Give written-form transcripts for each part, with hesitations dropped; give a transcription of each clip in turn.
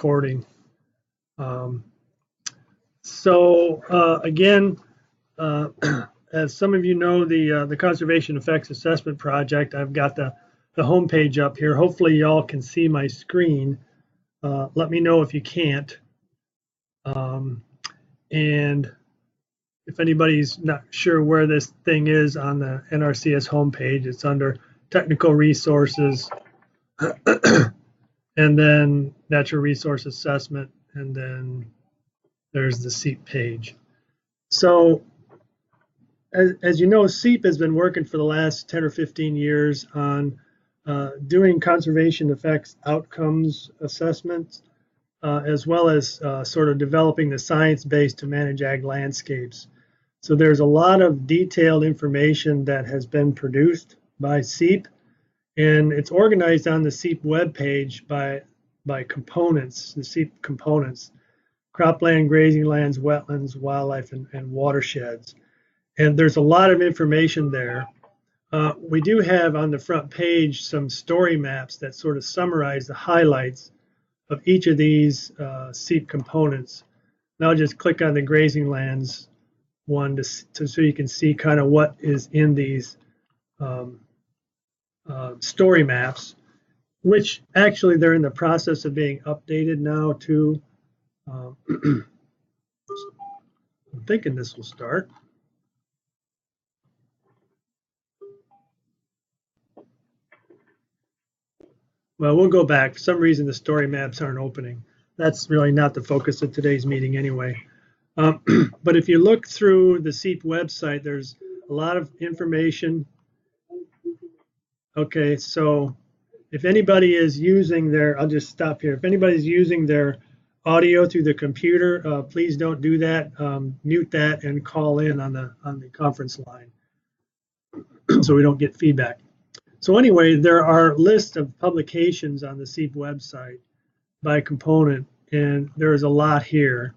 recording. Again, as some of you know, the Conservation Effects Assessment Project, I've got the home page up here. Hopefully y'all can see my screen. Let me know if you can't. And if anybody's not sure where this thing is on the NRCS homepage, it's under Technical Resources, and then Natural Resource Assessment, and then there's the CEAP page. So as you know, CEAP has been working for the last 10 or 15 years on doing conservation effects outcomes assessments, as well as sort of developing the science base to manage ag landscapes. So there's a lot of detailed information that has been produced by CEAP, and it's organized on the CEAP webpage by components, the CEAP components: cropland, grazing lands, wetlands, wildlife, and watersheds. And there's a lot of information there. We do have on the front page some story maps that sort of summarize the highlights of each of these CEAP components. And I'll just click on the grazing lands one so you can see kind of what is in these story maps, which actually they're in the process of being updated now too. I'm thinking this will start. Well, we'll go back. For some reason, the story maps aren't opening. That's really not the focus of today's meeting anyway. But if you look through the CEAP website, there's a lot of information. Okay, so if anybody is using their, I'll just stop here. If anybody's using their audio through the computer, please don't do that. Mute that and call in on the conference line so we don't get feedback. So anyway, there are lists of publications on the CEAP website by component, and there's a lot here.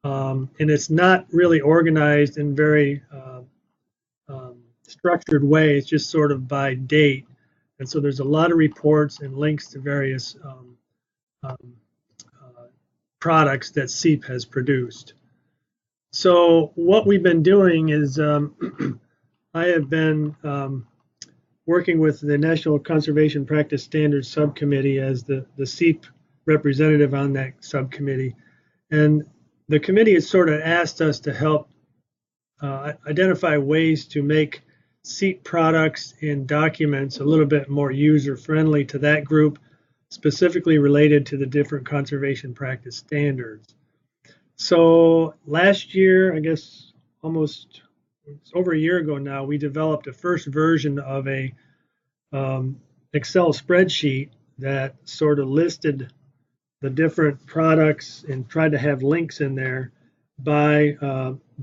And it's not really organized in very structured way. It's just sort of by date. And so there's a lot of reports and links to various products that CEAP has produced. So what we've been doing is I have been working with the National Conservation Practice Standards Subcommittee as the CEAP representative on that subcommittee. And the committee has sort of asked us to help identify ways to make CEAP products and documents a little bit more user-friendly to that group, specifically related to the different conservation practice standards. So last year, I guess almost over a year ago now, we developed a first version of a Excel spreadsheet that sort of listed the different products and tried to have links in there by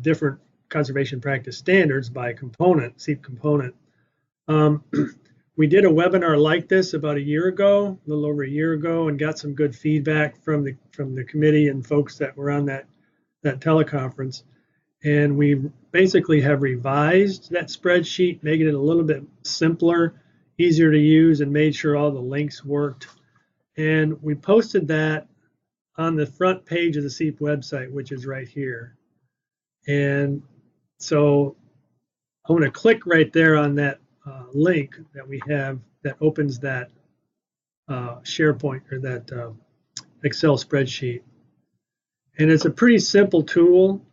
different conservation practice standards by component, CEAP component. We did a webinar like this about a year ago, a little over a year ago, and got some good feedback from the committee and folks that were on that teleconference. And we basically have revised that spreadsheet, making it a little bit simpler, easier to use, and made sure all the links worked. And we posted that on the front page of the CEAP website, which is right here. And so I want to click right there on that link that we have that opens that SharePoint or that Excel spreadsheet. And it's a pretty simple tool.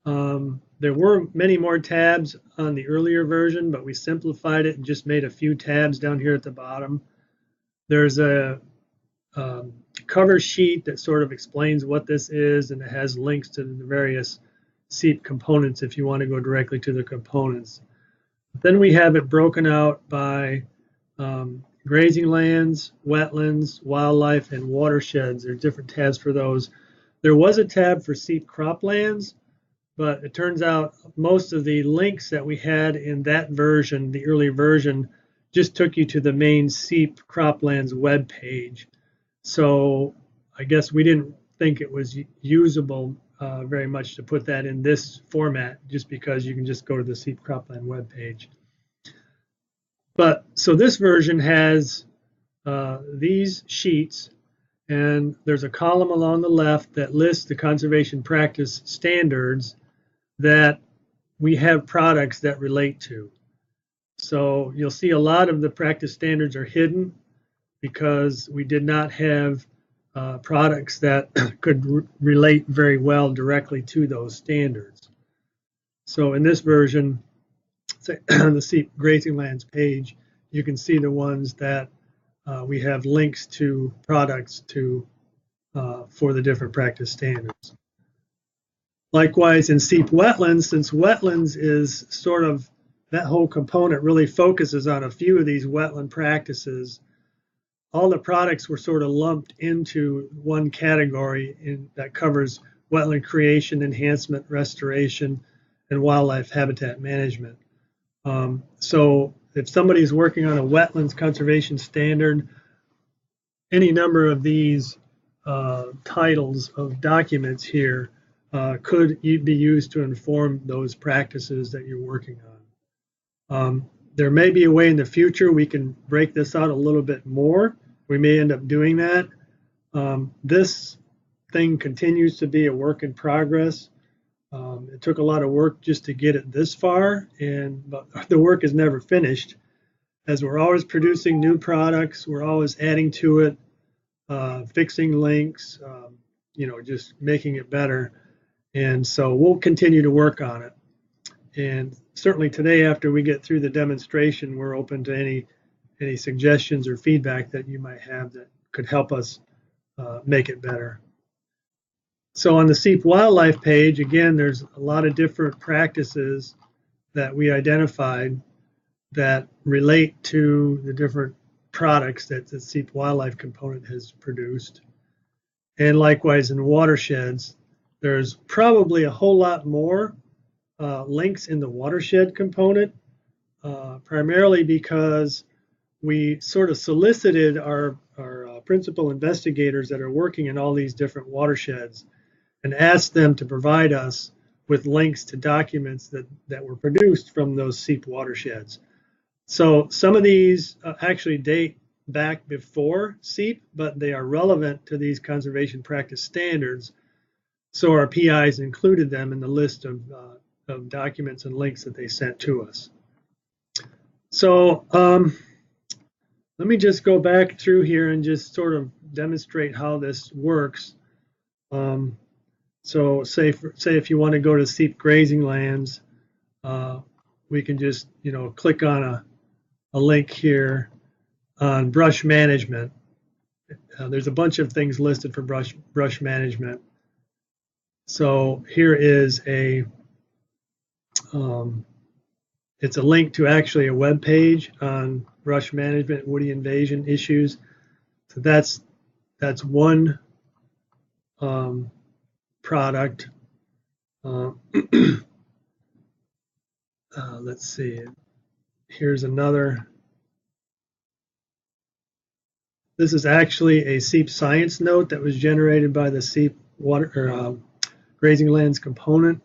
There were many more tabs on the earlier version, but we simplified it and just made a few tabs down here at the bottom. There's a cover sheet that sort of explains what this is, and it has links to the various CEAP components if you want to go directly to the components. Then we have it broken out by grazing lands, wetlands, wildlife, and watersheds. There are different tabs for those. There was a tab for CEAP croplands, but it turns out most of the links that we had in that version, the early version, just took you to the main CEAP croplands web page. So I guess we didn't think it was usable very much to put that in this format, just because you can just go to the CEAP cropland web page. But so this version has these sheets, and there's a column along the left that lists the conservation practice standards that we have products that relate to. So you'll see a lot of the practice standards are hidden because we did not have products that could relate very well directly to those standards. So in this version, on the CEAP grazing lands page, you can see the ones that we have links to products to for the different practice standards. Likewise, in CEAP wetlands, since wetlands is sort of, that whole component really focuses on a few of these wetland practices, all the products were sort of lumped into one category that covers wetland creation, enhancement, restoration, and wildlife habitat management. So if somebody's working on a wetlands conservation standard, any number of these titles of documents here could be used to inform those practices that you're working on. There may be a way in the future we can break this out a little bit more. We may end up doing that. This thing continues to be a work in progress. It took a lot of work just to get it this far, but the work is never finished. As we're always producing new products, we're always adding to it, fixing links, just making it better. And so we'll continue to work on it. And certainly today, after we get through the demonstration, we're open to any suggestions or feedback that you might have that could help us make it better. So on the CEAP wildlife page, again, there's a lot of different practices that we identified that relate to the different products that the CEAP wildlife component has produced. And likewise in watersheds, there's probably a whole lot more links in the watershed component, primarily because we sort of solicited our principal investigators that are working in all these different watersheds and asked them to provide us with links to documents that were produced from those CEAP watersheds. So some of these actually date back before CEAP, but they are relevant to these conservation practice standards. So our PIs included them in the list of documents and links that they sent to us. So let me just go back through here and just sort of demonstrate how this works. So say if you want to go to CEAP grazing lands, we can just click on a link here on brush management. There's a bunch of things listed for brush management. So here is it's a link to actually a web page on brush management, woody invasion issues. So that's one product. Let's see. Here's another. This is actually a CEAP science note that was generated by the CEAP grazing lands component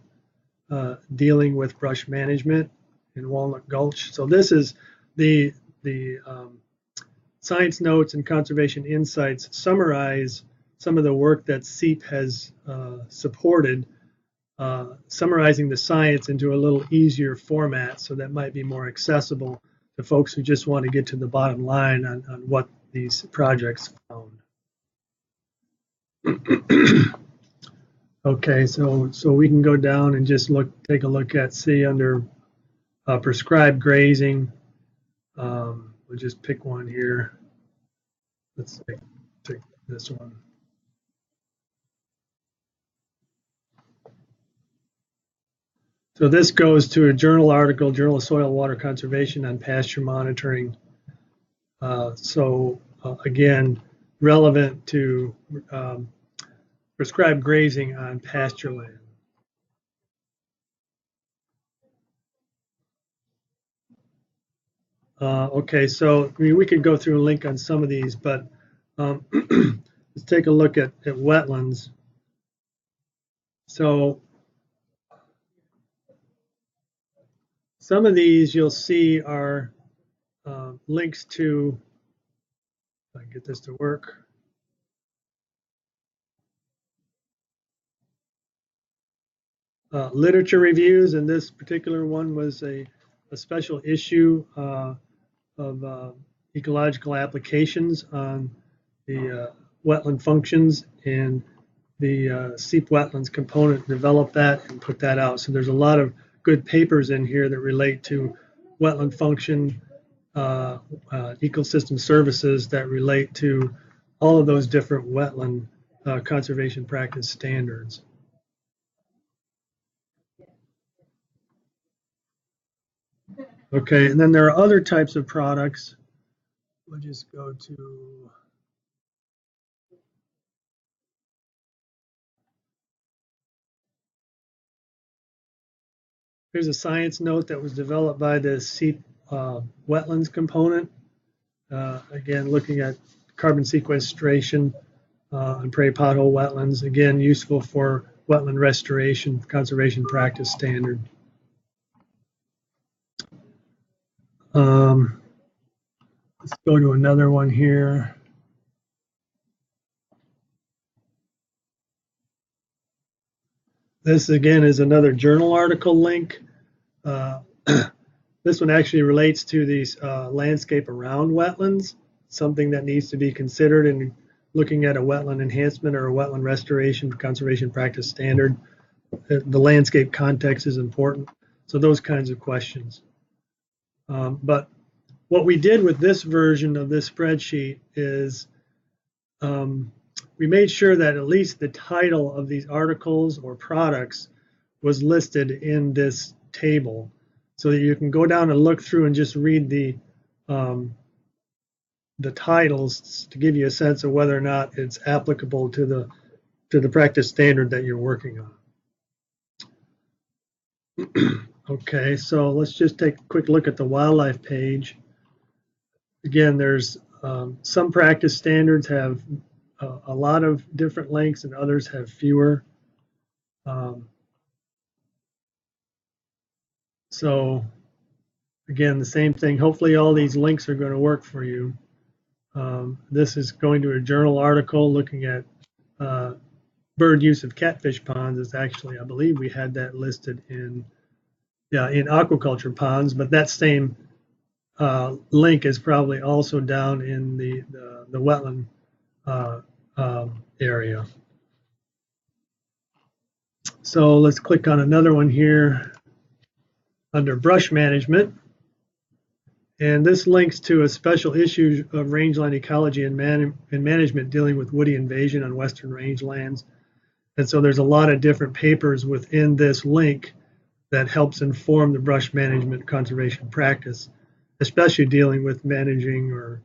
dealing with brush management in Walnut Gulch. So this is the science notes and conservation insights summarize some of the work that CEAP has supported, summarizing the science into a little easier format so that might be more accessible to folks who just want to get to the bottom line on what these projects found. Okay, so we can go down and just take a look at, see, under prescribed grazing. We'll just pick one here. Let's take this one. So this goes to a journal article, Journal of Soil and Water Conservation on pasture monitoring. Again, relevant to prescribed grazing on pasture land. Okay, so we could go through a link on some of these, but let's take a look at wetlands. So some of these you'll see are links to, if I can get this to work. literature reviews, and this particular one was a special issue of ecological applications on the wetland functions, and the CEAP wetlands component developed that and put that out. So there's a lot of good papers in here that relate to wetland function, ecosystem services that relate to all of those different wetland conservation practice standards. Okay, and then there are other types of products. We'll just go to here's a science note that was developed by the CEAP wetlands component. Again, looking at carbon sequestration on prairie pothole wetlands. Again, useful for wetland restoration conservation practice standard. Let's go to another one here. This again is another journal article link. This one actually relates to these landscape around wetlands, something that needs to be considered in looking at a wetland enhancement or a wetland restoration conservation practice standard. The landscape context is important. So those kinds of questions. But what we did with this version of this spreadsheet is we made sure that at least the title of these articles or products was listed in this table, so that you can go down and look through and just read the titles to give you a sense of whether or not it's applicable to the practice standard that you're working on. Okay, so let's just take a quick look at the wildlife page. Again, there's some practice standards have a lot of different links and others have fewer. So again, the same thing. Hopefully all these links are going to work for you. This is going to a journal article looking at bird use of catfish ponds. It's actually, I believe we had that listed in aquaculture ponds, but that same link is probably also down in the wetland area. So let's click on another one here under brush management. And this links to a special issue of rangeland ecology and management dealing with woody invasion on western rangelands. And so there's a lot of different papers within this link that helps inform the brush management conservation practice, especially dealing with managing or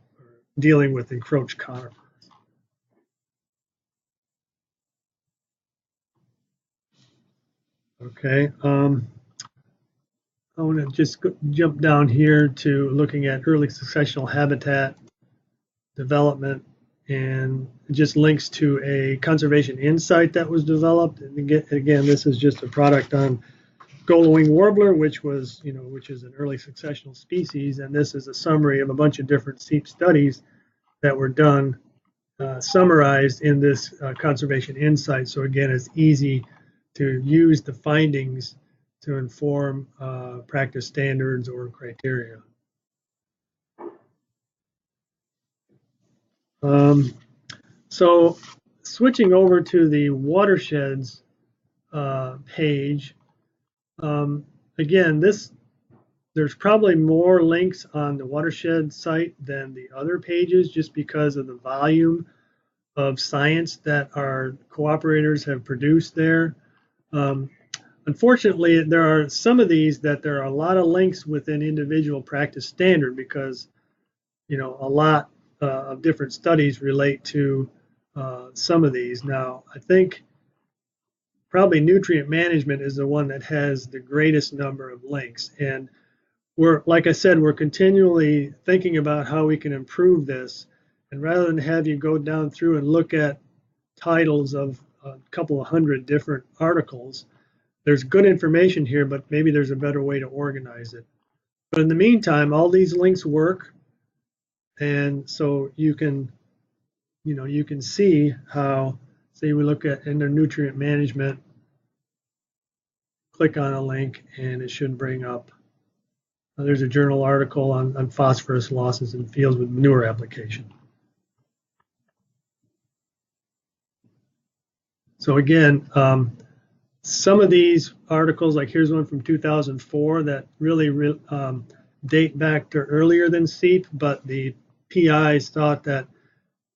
dealing with encroached conifers. Okay, I want to just jump down here to looking at early successional habitat development, and it just links to a conservation insight that was developed. And again, this is just a product on gold-wing warbler, which is an early successional species, and this is a summary of a bunch of different CEAP studies that were done, summarized in this conservation insight. So again, it's easy to use the findings to inform practice standards or criteria. So switching over to the watersheds page, again, there's probably more links on the watershed site than the other pages, just because of the volume of science that our cooperators have produced there. Unfortunately, there are some of these that there are a lot of links within individual practice standard, because a lot of different studies relate to some of these. Now, I think probably nutrient management is the one that has the greatest number of links, and like I said, we're continually thinking about how we can improve this. And rather than have you go down through and look at titles of a couple of hundred different articles, there's good information here, but maybe there's a better way to organize it. But in the meantime, all these links work, and so you can see how, say we look at under nutrient management, click on a link and it should bring up, there's a journal article on phosphorus losses in fields with manure application. So again, some of these articles, like here's one from 2004 that really date back to earlier than CEAP, but the PIs thought that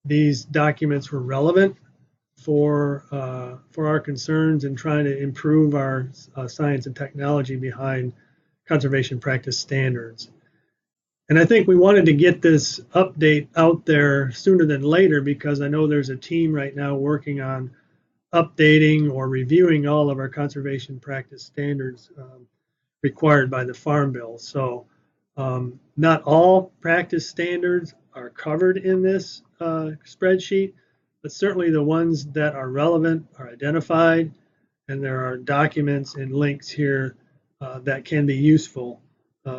these documents were relevant for our concerns in trying to improve our science and technology behind conservation practice standards. And I think we wanted to get this update out there sooner than later because I know there's a team right now working on updating or reviewing all of our conservation practice standards required by the Farm Bill. So not all practice standards are covered in this spreadsheet, but certainly the ones that are relevant are identified, and there are documents and links here that can be useful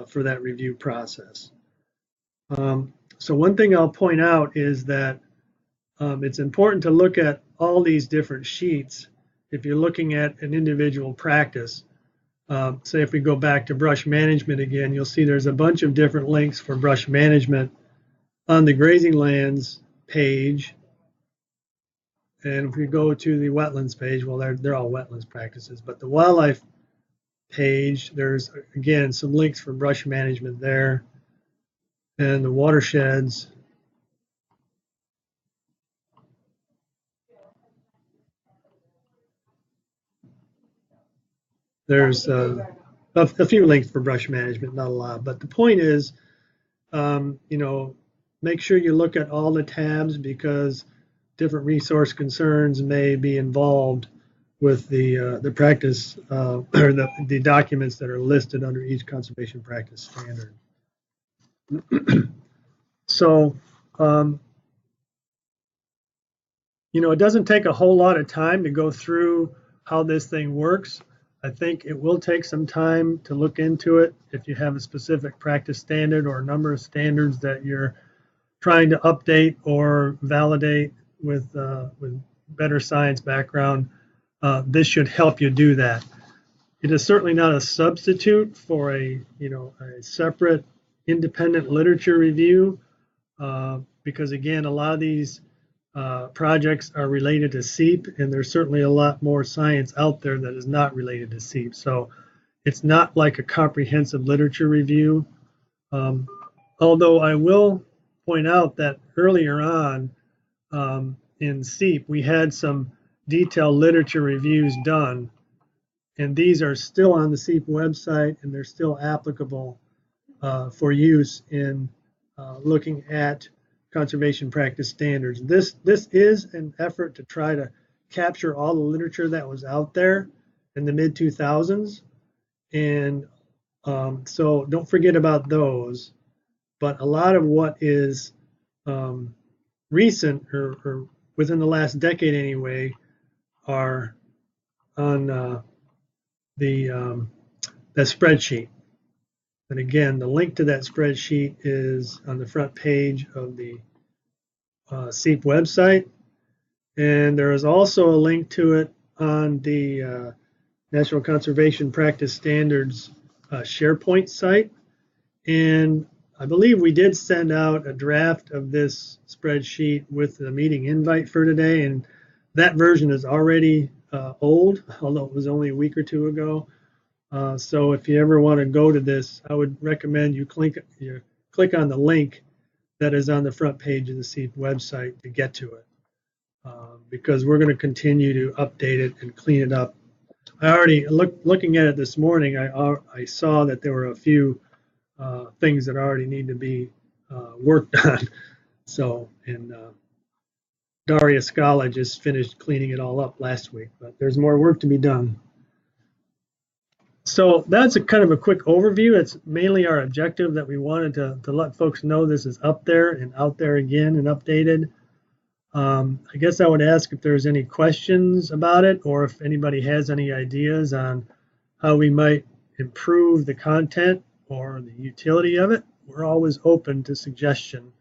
for that review process. So one thing I'll point out is that it's important to look at all these different sheets if you're looking at an individual practice. Say if we go back to brush management again, you'll see there's a bunch of different links for brush management on the grazing lands page. And if we go to the wetlands page, well, they're all wetlands practices, but the wildlife page, there's again some links for brush management there, and the watersheds. There's a few links for brush management, not a lot, but the point is, make sure you look at all the tabs because different resource concerns may be involved with the practice or the documents that are listed under each conservation practice standard. So, it doesn't take a whole lot of time to go through how this thing works. I think it will take some time to look into it if you have a specific practice standard or a number of standards that you're trying to update or validate with better science background. This should help you do that. It is certainly not a substitute for a separate independent literature review because again, a lot of these projects are related to CEAP, and there's certainly a lot more science out there that is not related to CEAP. So it's not like a comprehensive literature review. Although I will point out that earlier on in CEAP, we had some detailed literature reviews done, and these are still on the CEAP website, and they're still applicable for use in looking at conservation practice standards. This is an effort to try to capture all the literature that was out there in the mid-2000s, and so don't forget about those. But a lot of what is recent or within the last decade anyway are on that spreadsheet. And again, the link to that spreadsheet is on the front page of the CEAP website. And there is also a link to it on the National Conservation Practice Standards SharePoint site. And I believe we did send out a draft of this spreadsheet with the meeting invite for today. And that version is already old, although it was only a week or two ago. So if you ever want to go to this, I would recommend you click on the link that is on the front page of the CEAP website to get to it, because we're going to continue to update it and clean it up. I already looking at it this morning. I saw that there were a few things that already need to be worked on. So, and Daria Scala just finished cleaning it all up last week, but there's more work to be done. So that's a kind of a quick overview. It's mainly our objective that we wanted to let folks know this is up there and out there again and updated. I guess I would ask if there's any questions about it, or if anybody has any ideas on how we might improve the content or the utility of it. We're always open to suggestion.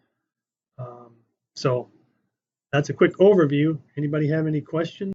So that's a quick overview. Anybody have any questions?